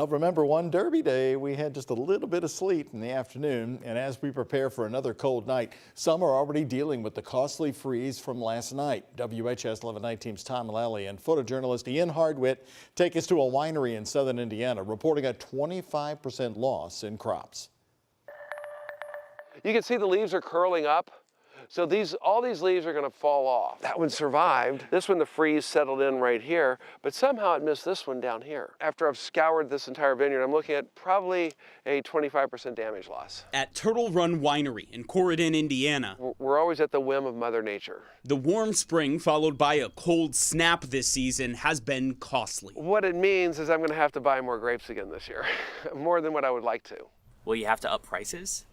Well, remember one Derby day, we had just a little bit of sleet in the afternoon, and as we prepare for another cold night, some are already dealing with the costly freeze from last night. WHS 11 Night Team's Tom Lally and photojournalist Ian Hardwitt take us to a winery in southern Indiana, reporting a 25% loss in crops. You can see the leaves are curling up. So all these leaves are going to fall off. That one survived. This one, the freeze settled in right here, but somehow it missed this one down here. After I've scoured this entire vineyard, I'm looking at probably a 25% damage loss. At Turtle Run Winery in Corydon, Indiana. We're always at the whim of Mother Nature. The warm spring followed by a cold snap this season has been costly. What it means is I'm going to have to buy more grapes again this year, more than what I would like to. Will you have to up prices?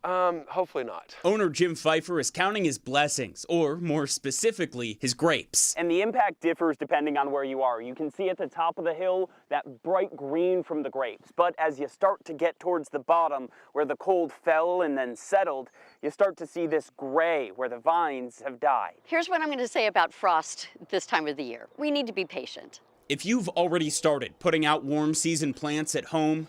Hopefully not. Owner Jim Pfeiffer is counting his blessings, or more specifically, his grapes. And the impact differs depending on where you are. You can see at the top of the hill that bright green from the grapes. But as you start to get towards the bottom where the cold fell and then settled, you start to see this gray where the vines have died. Here's what I'm going to say about frost this time of the year. We need to be patient. If you've already started putting out warm season plants at home,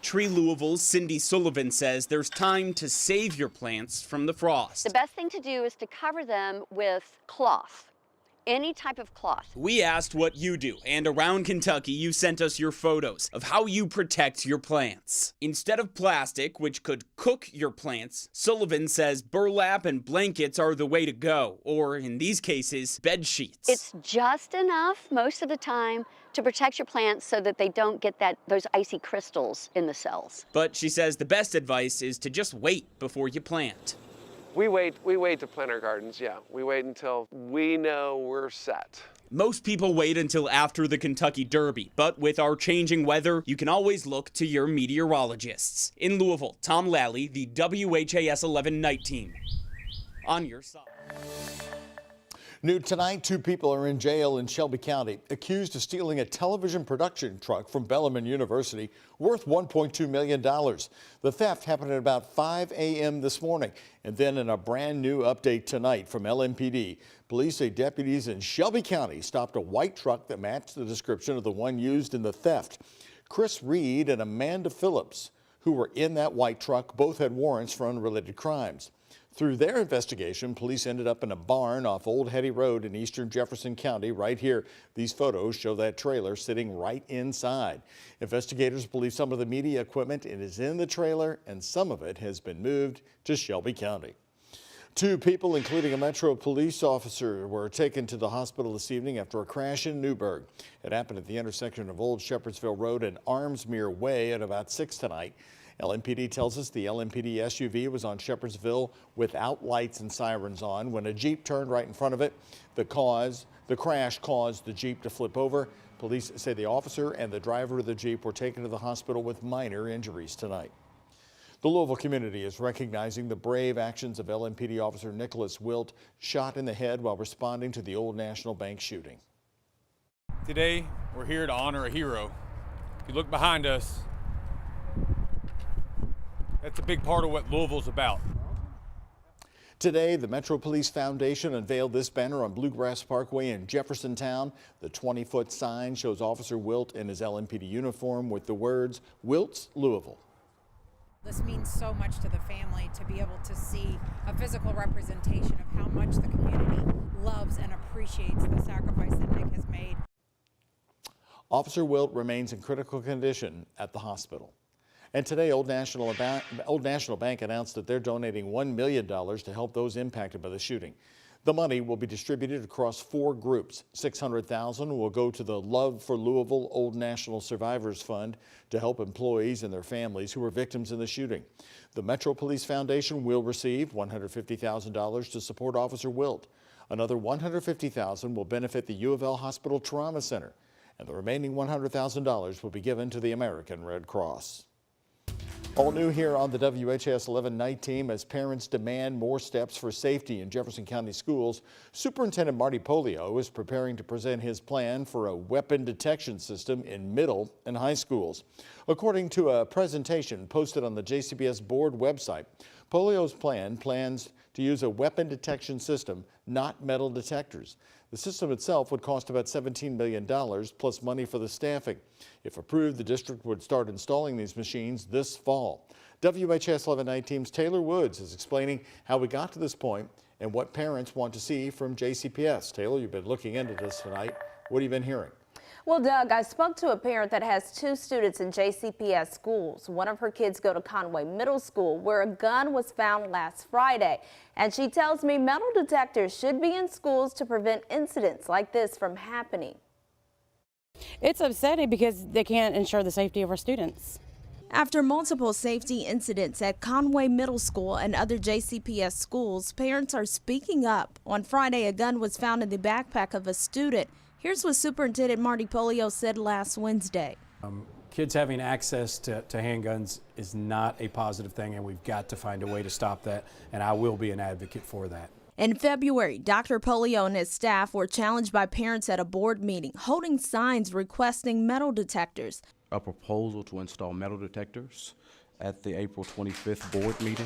Tree Louisville's Cindy Sullivan says there's time to save your plants from the frost. The best thing to do is to cover them with cloth, any type of cloth. We asked what you do, and around Kentucky, you sent us your photos of how you protect your plants. Instead of plastic, which could cook your plants, Sullivan says burlap and blankets are the way to go, or in these cases, bed sheets. It's just enough most of the time to protect your plants so that they don't get those icy crystals in the cells. But she says the best advice is to just wait before you plant. We wait to plant our gardens, yeah. We wait until we know we're set. Most people wait until after the Kentucky Derby, but with our changing weather, you can always look to your meteorologists. In Louisville, Tom Lally, the WHAS 11 Night Team. On your side. New tonight, 2 people are in jail in Shelby County, accused of stealing a television production truck from Bellarmine University worth $1.2 million. The theft happened at about 5 a.m. this morning. And then in a brand new update tonight from LMPD, police say deputies in Shelby County stopped a white truck that matched the description of the one used in the theft. Chris Reed and Amanda Phillips, who were in that white truck, both had warrants for unrelated crimes. Through their investigation, police ended up in a barn off Old Hetty Road in eastern Jefferson County. Right here, these photos show that trailer sitting right inside. Investigators believe some of the media equipment is in the trailer and some of it has been moved to Shelby County. 2 people, including a Metro police officer, were taken to the hospital this evening after a crash in Newburgh. It happened at the intersection of Old Shepherdsville Road and Armsmere Way at about 6 tonight. LMPD tells us the LMPD SUV was on Shepherdsville without lights and sirens on when a Jeep turned right in front of it. The crash caused the Jeep to flip over. Police say the officer and the driver of the Jeep were taken to the hospital with minor injuries tonight. The Louisville community is recognizing the brave actions of LMPD officer Nicholas Wilt, shot in the head while responding to the Old National Bank shooting. Today, we're here to honor a hero. If you look behind us, that's a big part of what Louisville's about. Today, the Metro Police Foundation unveiled this banner on Bluegrass Parkway in Jeffersontown. The 20-foot sign shows Officer Wilt in his LMPD uniform with the words, "Wilt's Louisville." This means so much to the family to be able to see a physical representation of how much the community loves and appreciates the sacrifice that Nick has made. Officer Wilt remains in critical condition at the hospital. And today, Old National Bank announced that they're donating $1 million to help those impacted by the shooting. The money will be distributed across 4 groups. $600,000 will go to the Love for Louisville Old National Survivors Fund to help employees and their families who were victims in the shooting. The Metro Police Foundation will receive $150,000 to support Officer Wilt. Another $150,000 will benefit the U of L Hospital Trauma Center, and the remaining $100,000 will be given to the American Red Cross. All new here on the WHAS 11 Night Team as parents demand more steps for safety in Jefferson County schools. Superintendent Marty Polio is preparing to present his plan for a weapon detection system in middle and high schools. According to a presentation posted on the JCBS board website, Polio's plan plans to use a weapon detection system, not metal detectors. The system itself would cost about $17 million plus money for the staffing. If approved, the district would start installing these machines this fall. WHAS 11 Night Team's Taylor Woods is explaining how we got to this point and what parents want to see from JCPS. Taylor, you've been looking into this tonight. What have you been hearing? Well, Doug, I spoke to a parent that has 2 students in JCPS schools. One of her kids go to Conway Middle School, where a gun was found last Friday. And she tells me metal detectors should be in schools to prevent incidents like this from happening. It's upsetting because they can't ensure the safety of our students. After multiple safety incidents at Conway Middle School and other JCPS schools, parents are speaking up. On Friday, a gun was found in the backpack of a student. Here's what Superintendent Marty Polio said last Wednesday. Kids having access to handguns is not a positive thing, and we've got to find a way to stop that, and I will be an advocate for that. In February, Dr. Polio and his staff were challenged by parents at a board meeting, holding signs requesting metal detectors. A proposal to install metal detectors at the April 25th board meeting.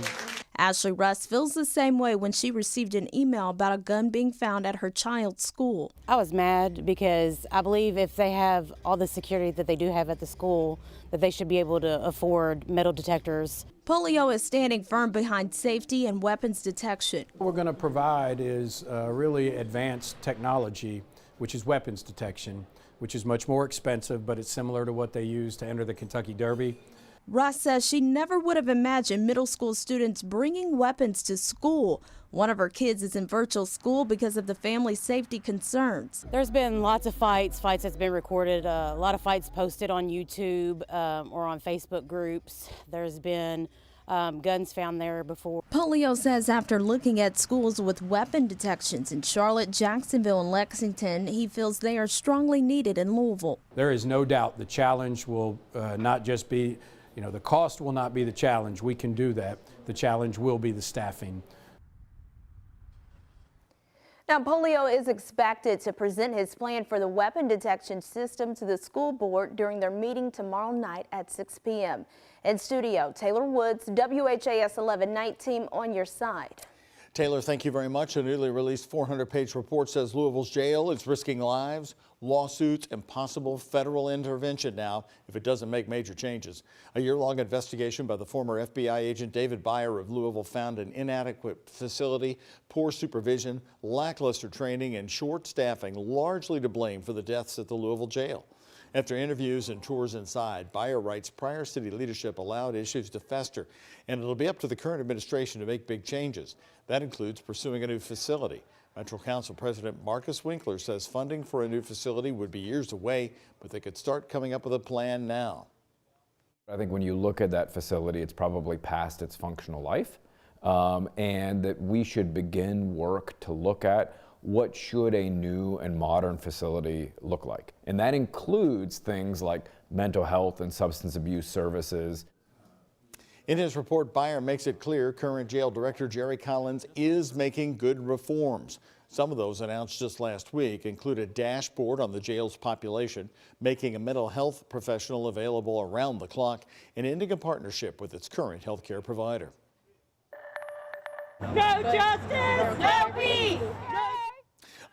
Ashley Russ feels the same way when she received an email about a gun being found at her child's school. I was mad because I believe if they have all the security that they do have at the school, that they should be able to afford metal detectors. Polio is standing firm behind safety and weapons detection. What we're going to provide is really advanced technology, which is weapons detection, which is much more expensive, but it's similar to what they use to enter the Kentucky Derby. Russ says she never would have imagined middle school students bringing weapons to school. One of her kids is in virtual school because of the family's safety concerns. There's been lots of fights that's been recorded, a lot of fights posted on YouTube or on Facebook groups. There's been guns found there before. Polio says after looking at schools with weapon detections in Charlotte, Jacksonville, and Lexington, he feels they are strongly needed in Louisville. There is no doubt the challenge will not just be, the cost will not be the challenge. We can do that. The challenge will be the staffing. Now, Polio is expected to present his plan for the weapon detection system to the school board during their meeting tomorrow night at 6 p.m. In studio, Taylor Woods, WHAS 11 Night Team on your side. Taylor, thank you very much. A newly released 400-page report says Louisville's jail is risking lives, lawsuits, and possible federal intervention now if it doesn't make major changes. A year-long investigation by the former FBI agent David Byer of Louisville found an inadequate facility, poor supervision, lackluster training, and short staffing largely to blame for the deaths at the Louisville jail. After interviews and tours inside, Byer writes prior city leadership allowed issues to fester, and it'll be up to the current administration to make big changes. That includes pursuing a new facility. Metro Council President Marcus Winkler says funding for a new facility would be years away, but they could start coming up with a plan now. I think when you look at that facility, it's probably past its functional life, and that we should begin work to look at what should a new and modern facility look like. And that includes things like mental health and substance abuse services. In his report, Byer makes it clear current jail director Jerry Collins is making good reforms. Some of those announced just last week include a dashboard on the jail's population, making a mental health professional available around the clock, and ending a partnership with its current health care provider. No justice, no peace.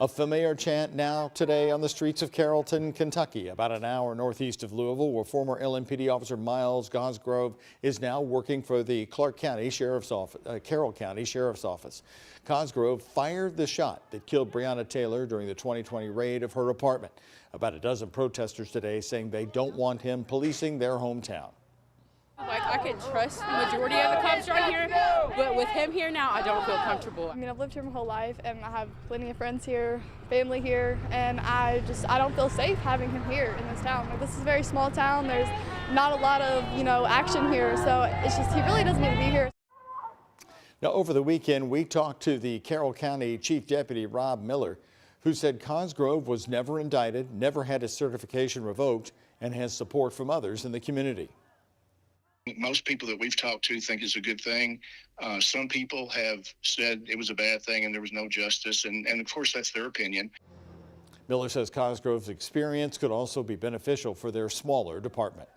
A familiar chant now today on the streets of Carrollton, Kentucky, about an hour northeast of Louisville, where former LMPD officer Miles Cosgrove is now working for the Carroll County Sheriff's Office. Cosgrove fired the shot that killed Breonna Taylor during the 2020 raid of her apartment. About a dozen protesters today saying they don't want him policing their hometown. Like, I can trust the majority of the cops right here, but with him here now, I don't feel comfortable. I mean, I've lived here my whole life, and I have plenty of friends here, family here, and I don't feel safe having him here in this town. Like, this is a very small town. There's not a lot of, action here, so it's just, he really doesn't need to be here. Now, over the weekend, we talked to the Carroll County Chief Deputy Rob Miller, who said Cosgrove was never indicted, never had his certification revoked, and has support from others in the community. Most people that we've talked to think it's a good thing. Some people have said it was a bad thing and there was no justice, and of course that's their opinion. Miller says Cosgrove's experience could also be beneficial for their smaller department.